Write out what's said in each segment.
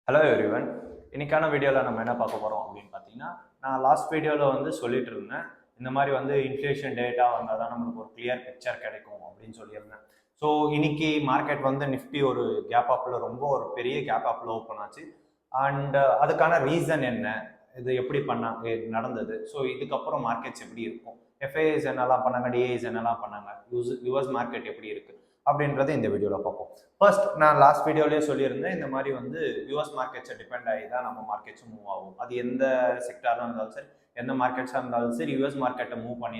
Hello everyone. இன்னைக்கான வீடியோவில் நம்ம என்ன பார்க்க போகிறோம் அப்படின்னு பார்த்தீங்கன்னா, நான் லாஸ்ட் வீடியோவில் வந்து சொல்லிட்டு இருந்தேன். இந்த மாதிரி வந்து இன்ஃப்ளேஷன் டேட்டா வந்தால் தான் நம்மளுக்கு ஒரு கிளியர் பிக்சர் கிடைக்கும் அப்படின்னு சொல்லியிருந்தேன். ஸோ இன்னைக்கு மார்க்கெட் வந்து நிஃப்டி ஒரு கேப் அப்பில் ரொம்ப ஒரு பெரிய கேப் அப்பில் ஓப்பன் ஆச்சு. அண்ட் அதுக்கான ரீசன் என்ன, இது எப்படி நடந்தது, ஸோ இதுக்கப்புறம் மார்க்கெட்ஸ் எப்படி இருக்கும், எஃப்ஐஎஸ் என்னெல்லாம் பண்ணாங்க, டிஐஎஸ் என்னெல்லாம் பண்ணாங்க, யூஎஸ் மார்க்கெட் எப்படி இருக்குது அப்படின்றத இந்த வீடியோவில் பார்ப்போம். ஃபர்ஸ்ட், நான் லாஸ்ட் வீடியோலேயே சொல்லியிருந்தேன், இந்த மாதிரி வந்து யூஎஸ் மார்க்கெட்ஸை டிபெண்ட் ஆகி தான் நம்ம மார்க்கெட்ஸும் மூவ் ஆகும். அது எந்த செக்டாராக இருந்தாலும் சரி, எந்த மார்க்கெட்ஸாக இருந்தாலும் சரி, யூஎஸ் மார்க்கெட்டை மூவ் பண்ணி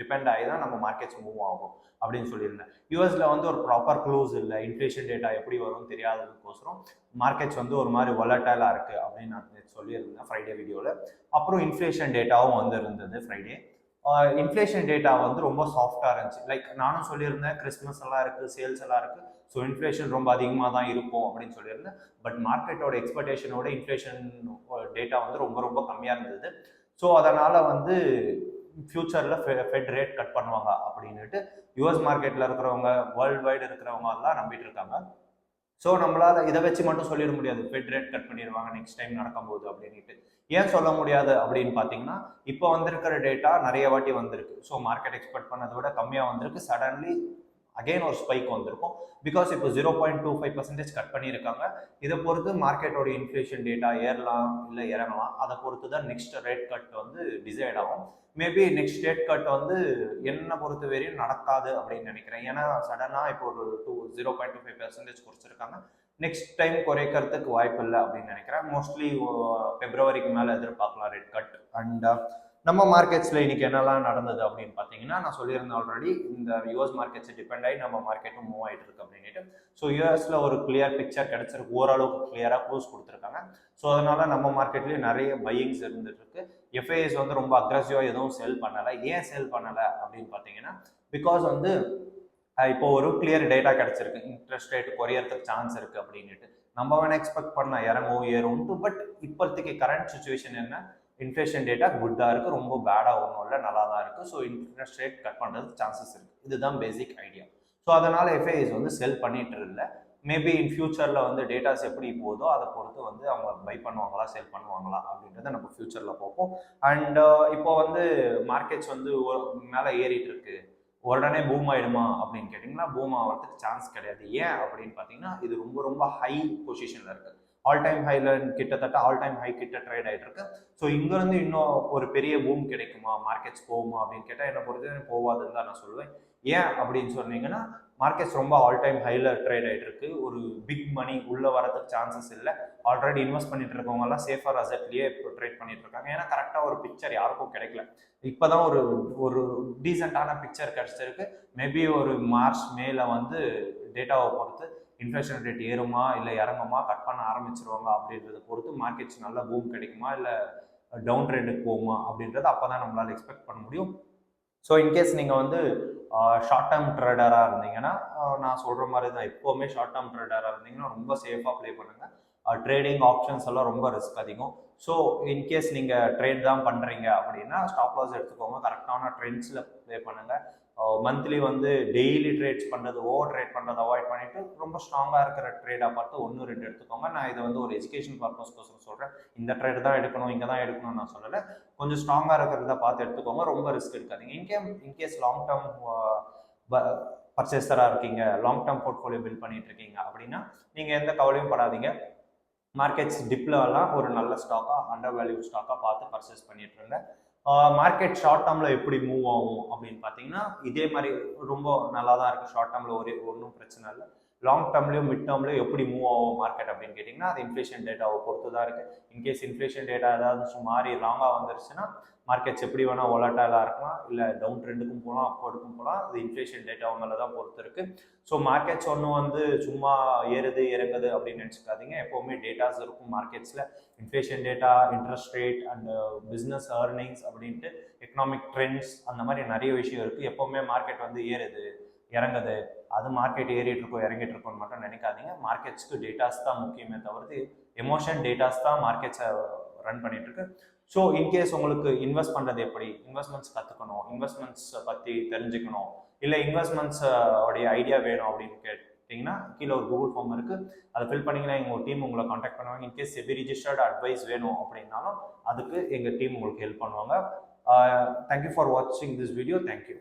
டிபெண்ட் ஆகி தான் நம்ம மார்க்கெட்ஸ் மூவ் ஆகும் அப்படின்னு சொல்லியிருந்தேன். யூஎஸ்ல வந்து ஒரு ப்ராப்பர் க்ளோஸ் இல்லை, இன்ஃப்ளேஷன் டேட்டா எப்படி வரும்னு தெரியாததுக்கோசரம் மார்க்கெட்ஸ் வந்து ஒரு மாதிரி வொலட்டைலாக இருக்குது அப்படின்னு நான் சொல்லியிருந்தேன் ஃப்ரைடே வீடியோவில். அப்புறம் இன்ஃப்ளேஷன் டேட்டாவும் வந்து இருந்தது ஃப்ரைடே. இன்ஃப்ளேஷன் டேட்டா வந்து ரொம்ப சாஃப்டாக இருந்துச்சு. லைக் நானும் சொல்லியிருந்தேன், கிறிஸ்மஸ் எல்லாம் இருக்குது, சேல்ஸ் எல்லாம் இருக்குது, ஸோ இன்ஃப்ளேஷன் ரொம்ப அதிகமாக தான் இருக்கும் அப்படின்னு சொல்லியிருந்தேன். பட் மார்க்கெட்டோட எக்ஸ்பெக்டேஷனோட இன்ஃப்ளேஷன் டேட்டா வந்து ரொம்ப ரொம்ப கம்மியாக இருந்தது. ஸோ அதனால் வந்து ஃபியூச்சரில் ஃபெட் ரேட் கட் பண்ணுவாங்க அப்படின்ட்டு யூஎஸ் மார்க்கெட்டில் இருக்கிறவங்க, வேர்ல்டு வைடு இருக்கிறவங்க எல்லாம் நம்பிட்டு இருக்காங்க. ஸோ நம்மளால் இதை வச்சு மட்டும் சொல்லிட முடியாது ஃபெட் ரேட் கட் பண்ணிடுவாங்க நெக்ஸ்ட் டைம் நடக்கும்போது அப்படின்ட்டு. ஏன் சொல்ல முடியாது அப்படின்னு பார்த்தீங்கன்னா, இப்போ வந்திருக்கிற டேட்டா நிறைய வாட்டி வந்திருக்கு. ஸோ மார்க்கெட் எக்ஸ்பெக்ட் பண்ணதை விட கம்மியாக வந்திருக்கு. சடன்லி அகெயின் ஒரு ஸ்பைக் வந்திருக்கும். பிகாஸ் இப்போ 0.25% கட் பண்ணியிருக்காங்க. இதை பொறுத்து மார்க்கெட்டோட இன்ஃப்ளேஷன் டேட்டா ஏறலாம் இல்லை இறங்கலாம். அதை பொறுத்து தான் நெக்ஸ்ட் ரேட் கட் வந்து டிசைட் ஆகும். மேபி நெக்ஸ்ட் ரேட் கட் வந்து என்ன பொறுத்த வரையும் நடக்காது அப்படின்னு நினைக்கிறேன். ஏன்னா சடனாக இப்போ ஒரு 0.25% குறைச்சிருக்காங்க. நெக்ஸ்ட் டைம் குறைக்கிறதுக்கு வாய்ப்பு இல்லை அப்படின்னு நினைக்கிறேன். மோஸ்ட்லி பிப்ரவரிக்கு மேலே எதிர்பார்க்கலாம் ரேட் கட். அண்ட் நம்ம மார்க்கெட்ஸில் இன்னைக்கு என்னெல்லாம் நடந்தது அப்படின்னு பார்த்தீங்கன்னா, நான் சொல்லியிருந்தேன் ஆல்ரெடி, இந்த யூஎஸ் மார்க்கெட்ஸை டிபெண்ட் ஆகி நம்ம மார்க்கெட்டும் மூவ் ஆகிட்டு இருக்கு அப்படின்ட்டு. ஸோ யூஎஸ்ல ஒரு கிளியர் பிக்சர் கிடைச்சிருக்கு, ஓரளவுக்கு கிளியராக க்ளோஸ் கொடுத்துருக்காங்க. ஸோ அதனால நம்ம மார்க்கெட்லேயும் நிறைய பையிங்ஸ் இருந்துட்டு இருக்கு. எஃப்ஐஎஸ் வந்து ரொம்ப அக்ரெசிவாக எதுவும் செல் பண்ணலை. ஏன் செல் பண்ணலை அப்படின்னு பார்த்தீங்கன்னா, பிகாஸ் வந்து இப்போ ஒரு கிளியர் டேட்டா கிடைச்சிருக்கு, இன்ட்ரெஸ்ட் ரேட் குறையறதுக்கு சான்ஸ் இருக்கு அப்படின்ட்டு. நம்ம வேணா எக்ஸ்பெக்ட் பண்ண இறங்கும் ஏறும்ட்டு. பட் இப்போதைக்கு கரண்ட் சுச்சுவேஷன் என்ன, இன்ஃப்ளேஷன் டேட்டா குட்டாக இருக்குது, ரொம்ப பேடாக ஒன்றும் இல்லை, நல்லா தான் இருக்குது. ஸோ இன்ட்ரெஸ்ட் ரேட் கட் பண்ணுறதுக்கு சான்சஸ் இருக்குது. இதுதான் பேசிக் ஐடியா. ஸோ அதனால் எஃப்ஐஎஸ் வந்து செல் பண்ணிட்டு இல்லை. மேபி இன் ஃபியூச்சரில் வந்து டேட்டாஸ் எப்படி போதோ அதை பொறுத்து வந்து அவங்க பை பண்ணுவாங்களா, செல் பண்ணுவாங்களா அப்படின்றத நம்ம ஃபியூச்சரில் பார்ப்போம். அண்ட் இப்போ வந்து மார்க்கெட்ஸ் வந்து மேலே ஏறிட்டு இருக்கு, உடனே பூம் ஆயிடுமா அப்படின்னு கேட்டிங்கன்னா, பூம் ஆகிறதுக்கு சான்ஸ் கிடையாது. ஏன் அப்படின்னு பார்த்தீங்கன்னா, இது ரொம்ப ரொம்ப ஹை பொசிஷனில் இருக்குது. ஆல் டைம் ஹைல கிட்டத்தட்ட ஆல் டைம் ஹை கிட்ட ட்ரேட் ஆகிட்டு இருக்கு. ஸோ இங்கேருந்து இன்னும் ஒரு பெரிய பூம் கிடைக்குமா, மார்க்கெட்ஸ் போகுமா அப்படின்னு கேட்டால் என்ன பொறுத்து போகாதுன்னு தான் நான் சொல்லுவேன். ஏன் அப்படின்னு சொன்னீங்கன்னா, மார்க்கெட்ஸ் ரொம்ப ஆல் டைம் ஹைல ட்ரேட் ஆகிட்டு இருக்கு. ஒரு பிக் மணி உள்ளே வரதுக்கு சான்சஸ் இல்லை. ஆல்ரெடி இன்வெஸ்ட் பண்ணிட்டு இருக்கவங்க எல்லாம் சேஃபர் அசெட்லேயே இப்போ ட்ரேட் பண்ணிட்டு இருக்காங்க. ஏன்னா கரெக்டாக ஒரு பிக்சர் யாருக்கும் கிடைக்கல. இப்போதான் ஒரு ஒரு டீசெண்டான பிக்சர் கிடைச்சிருக்கு. மேபி ஒரு மார்ச் மேல வந்து டேட்டாவை பொறுத்து இன்ஃப்ளேஷன் ரேட் ஏறுமா இல்லை இறங்குமா, கட் பண்ண ஆரம்பிச்சிருவாங்க அப்படின்றத பொறுத்து மார்க்கெட்ஸ் நல்ல பூம் கிடைக்குமா இல்லை டவுன் ட்ரெண்டுக்கு போகுமா அப்படின்றத அப்போ தான் நம்மளால் எக்ஸ்பெக்ட் பண்ண முடியும். ஸோ இன்கேஸ் நீங்கள் வந்து ஷார்ட் டேர்ம் ட்ரேடராக இருந்தீங்கன்னா, நான் சொல்கிற மாதிரி தான், எப்போவுமே ஷார்ட் டேர்ம் ட்ரேடராக இருந்தீங்கன்னா ரொம்ப சேஃபாக ப்ளே பண்ணுங்கள். ட்ரேடிங் ஆப்ஷன்ஸ் எல்லாம் ரொம்ப ரிஸ்க் அதிகம். ஸோ இன்கேஸ் நீங்கள் ட்ரேட் தான் பண்ணுறீங்க அப்படின்னா ஸ்டாப் லாஸ் எடுத்துக்கோங்க, கரெக்டான ட்ரெண்ட்ஸில் ப்ளே பண்ணுங்கள். மந்த்லி வந்து டெய்லி ட்ரேட்ஸ் பண்ணுறது, ஓவர் ட்ரேட் பண்ணுறதை அவாய்ட் பண்ணிவிட்டு ரொம்ப ஸ்ட்ராங்காக இருக்கிற ட்ரேடாக பார்த்து 1-2 எடுத்துக்கோங்க. நான் இதை வந்து ஒரு எஜுகேஷன் பர்பஸ்க்கோசரம் சொல்கிறேன். இந்த ட்ரேட் தான் எடுக்கணும், இங்கே தான் எடுக்கணும்னு நான் சொல்லலை. கொஞ்சம் ஸ்ட்ராங்காக இருக்கிறத பார்த்து எடுத்துக்கோங்க, ரொம்ப ரிஸ்க் எடுக்காதீங்க. இன்கேஸ் லாங் டேர்ம் பர்ச்சேஸராக இருக்கீங்க, லாங் டேர்ம் போர்ட்ஃபோலியோ பில்ட் பண்ணிட்டு இருக்கீங்க அப்படின்னா நீங்கள் எந்த கவலையும் படாதீங்க. மார்க்கெட்ஸ் டிப்லலாம் ஒரு நல்ல ஸ்டாக்காக, அண்டர் வேல்யூ ஸ்டாக்காக பார்த்து பர்ச்சேஸ் பண்ணிட்டு இருங்க. மார்க்கெட் ஷார்ட் டேர்மில் எப்படி மூவ் ஆகும் அப்படின்னு பார்த்தீங்கன்னா, இதே மாதிரி ரொம்ப நல்லா தான் இருக்குது. ஷார்ட் டேர்மில் ஒன்றும் பிரச்சனை இல்லை. லாங் டேர்ம்லையும் மிட் டேர்ம்லையும் எப்படி மூவ் ஆகும் மார்க்கெட் அப்படின்னு கேட்டிங்கன்னா, அது இன்ஃப்ளேஷன் டேட்டாவை பொறுத்து தான் இருக்குது. இன்கேஸ் இன்ஃப்ளேஷன் டேட்டா ஏதாவது மாறி லாங்காக வந்துருச்சுன்னா மார்க்கெட்ஸ் எப்படி வேணால் வொலட்டைலாக இருக்கலாம், இல்லை டவுன் ட்ரெண்டுக்கும் போகலாம், அப்வர்டுக்கும் போகலாம். அது இன்ஃப்ளேஷன் டேட்டா மேலே தான் பொறுத்து இருக்குது. ஸோ மார்க்கெட்ஸ் ஒன்றும் வந்து சும்மா ஏறுது இறங்குது அப்படின்னு நினச்சிக்காதீங்க. எப்போவுமே டேட்டாஸ் இருக்கும் மார்க்கெட்ஸில். Inflation data, interest rate and business earnings அப்படின்ட்டு எக்கனாமிக் ட்ரெண்ட்ஸ், அந்த மாதிரி நிறைய விஷயம் இருக்குது. எப்போவுமே மார்க்கெட் வந்து ஏறுது இறங்குது, அது மார்க்கெட் ஏறிட்டு இருக்கோம் இறங்கிட்டு இருக்கோன்னு மட்டும் நினைக்காதீங்க. மார்க்கெட்ஸ்க்கு டேட்டாஸ் தான் முக்கியமே தவிர்த்து எமோஷன் டேட்டாஸ் தான் மார்க்கெட்ஸை ரன் பண்ணிட்டு இருக்கு. ஸோ இன்கேஸ் உங்களுக்கு இன்வெஸ்ட் பண்ணுறது எப்படி, இன்வெஸ்ட்மெண்ட்ஸ் கற்றுக்கணும், இன்வெஸ்ட்மெண்ட்ஸை பற்றி தெரிஞ்சுக்கணும், இல்லை இன்வெஸ்ட்மெண்ட்ஸ் உடைய ஐடியா வேணும் அப்படின்னு கேட்டிங்கன்னா கீழே ஒரு கூகுள் ஃபார்ம் இருக்குது, அதை ஃபில் பண்ணிங்கன்னா எங்கள் டீம் உங்களை காண்டாக்ட் பண்ணுவாங்க. இன்கேஸ் செபி ரிஜிஸ்டர்டு அட்வைஸ் வேணும் அப்படின்னாலும் அதுக்கு எங்கள் டீம் உங்களுக்கு ஹெல்ப் பண்ணுவாங்க. தேங்க்யூ ஃபார் வாட்சிங் திஸ் வீடியோ. தேங்க்யூ.